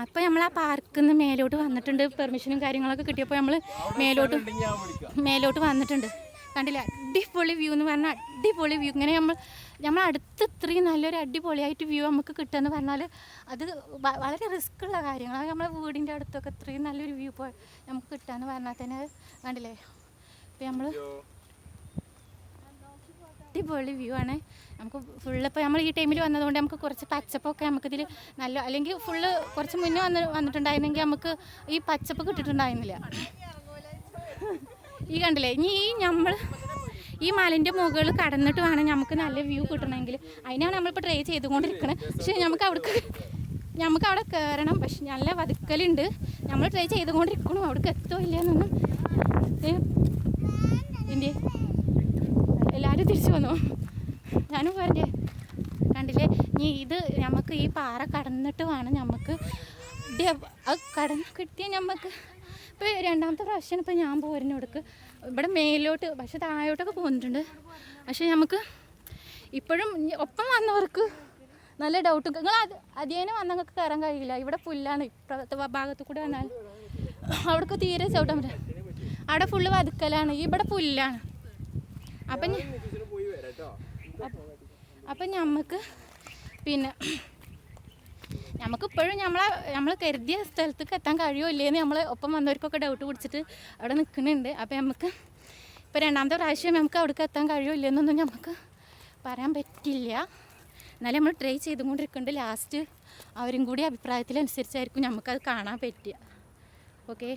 അപ്പോൾ നമ്മൾ ആ പാർക്കിൽ നിന്ന് മേലോട്ട് വന്നിട്ടുണ്ട്. പെർമിഷനും കാര്യങ്ങളൊക്കെ കിട്ടിയപ്പോൾ നമ്മൾ മേലോട്ട് വന്നിട്ടുണ്ട്. കണ്ടില്ല, അടിപൊളി വ്യൂ എന്ന് പറഞ്ഞാൽ അടിപൊളി വ്യൂ. ഇങ്ങനെ നമ്മൾ അടുത്ത് ഇത്രയും നല്ലൊരു അടിപൊളിയായിട്ട് വ്യൂ നമുക്ക് കിട്ടുകയെന്ന് പറഞ്ഞാൽ അത് വളരെ റിസ്ക് ഉള്ള കാര്യങ്ങളാണ്. നമ്മളെ വീടിൻ്റെ അടുത്തൊക്കെ ഇത്രയും നല്ലൊരു വ്യൂ നമുക്ക് കിട്ടുകയെന്ന് പറഞ്ഞാൽ തന്നെ കണ്ടില്ലേ. ഇപ്പോൾ നമ്മൾ അടിപൊളി വ്യൂ ആണ്. നമുക്ക് ഫുള്ള് ഇപ്പോൾ നമ്മൾ ഈ ടൈമിൽ വന്നതുകൊണ്ട് നമുക്ക് കുറച്ച് പച്ചപ്പൊക്കെ നമുക്കിതിൽ നല്ല, അല്ലെങ്കിൽ ഫുള്ള് കുറച്ച് മുന്നേ വന്നിട്ടുണ്ടായിരുന്നെങ്കിൽ നമുക്ക് ഈ പച്ചപ്പ് കിട്ടിയിട്ടുണ്ടായിരുന്നില്ല. ഈ കണ്ടില്ലേ, ഇനി നമ്മൾ ഈ മലൻ്റെ മുകളിൽ കടന്നിട്ട് വേണം നമുക്ക് നല്ല വ്യൂ കിട്ടണമെങ്കിൽ. അതിനാണ് നമ്മളിപ്പോൾ ട്രൈ ചെയ്തുകൊണ്ടിരിക്കുന്നത്. പക്ഷേ നമുക്ക് അവിടെ കയറണം. പക്ഷെ നല്ല വതുക്കലുണ്ട്. നമ്മൾ ട്രൈ ചെയ്തുകൊണ്ടിരിക്കണം. അവിടേക്ക് എത്തോ ഇല്ലയെന്നൊന്നും. എൻ്റെ എല്ലാവരും തിരിച്ചു വന്നു. ഞാനും പറഞ്ഞേ കണ്ടില്ലേ. ഇനി ഇത് നമുക്ക് ഈ പാറ കടന്നിട്ട് വേണം നമുക്ക് അത് കടന്ന് കിട്ടിയാൽ നമുക്ക് ഇപ്പോൾ രണ്ടാമത്തെ പ്രാവശ്യം ഇപ്പോൾ ഞാൻ പോരുന്നോടക്ക് ഇവിടെ മേലോട്ട്, പക്ഷെ താഴോട്ടൊക്കെ പോകുന്നിട്ടുണ്ട്. പക്ഷേ നമുക്ക് ഇപ്പോഴും ഒപ്പം വന്നവർക്ക് നല്ല ഡൗട്ട്. നിങ്ങൾ അധികം വന്നവർക്ക് കയറാൻ കഴിയില്ല. ഇവിടെ പുല്ലാണ്. ഇപ്പുറത്തെ ഭാഗത്ത് കൂടെ വന്നാൽ അവിടേക്ക് തീരെ ചവിട്ടാൻ പറ്റില്ല. അവിടെ ഫുള്ള് വതുക്കലാണ്. ഇവിടെ പുല്ലാണ്. അപ്പം നമുക്ക് പിന്നെ നമുക്കിപ്പോഴും നമ്മൾ കരുതിയ സ്ഥലത്തേക്ക് എത്താൻ കഴിയുമോ ഇല്ലേന്ന് നമ്മൾ ഒപ്പം വന്നവർക്കൊക്കെ ഡൗട്ട് പിടിച്ചിട്ട് അവിടെ നിൽക്കുന്നുണ്ട്. അപ്പോൾ നമുക്ക് ഇപ്പോൾ രണ്ടാമത്തെ പ്രാവശ്യം നമുക്ക് അവിടേക്ക് എത്താൻ കഴിയുമോ ഇല്ലെന്നൊന്നും നമുക്ക് പറയാൻ പറ്റില്ല. എന്നാലും നമ്മൾ ട്രൈ ചെയ്തുകൊണ്ടിരിക്കുന്നുണ്ട്. ലാസ്റ്റ് അവരും കൂടി അഭിപ്രായത്തിനനുസരിച്ചായിരിക്കും നമുക്കത് കാണാൻ പറ്റുക. ഓക്കെ.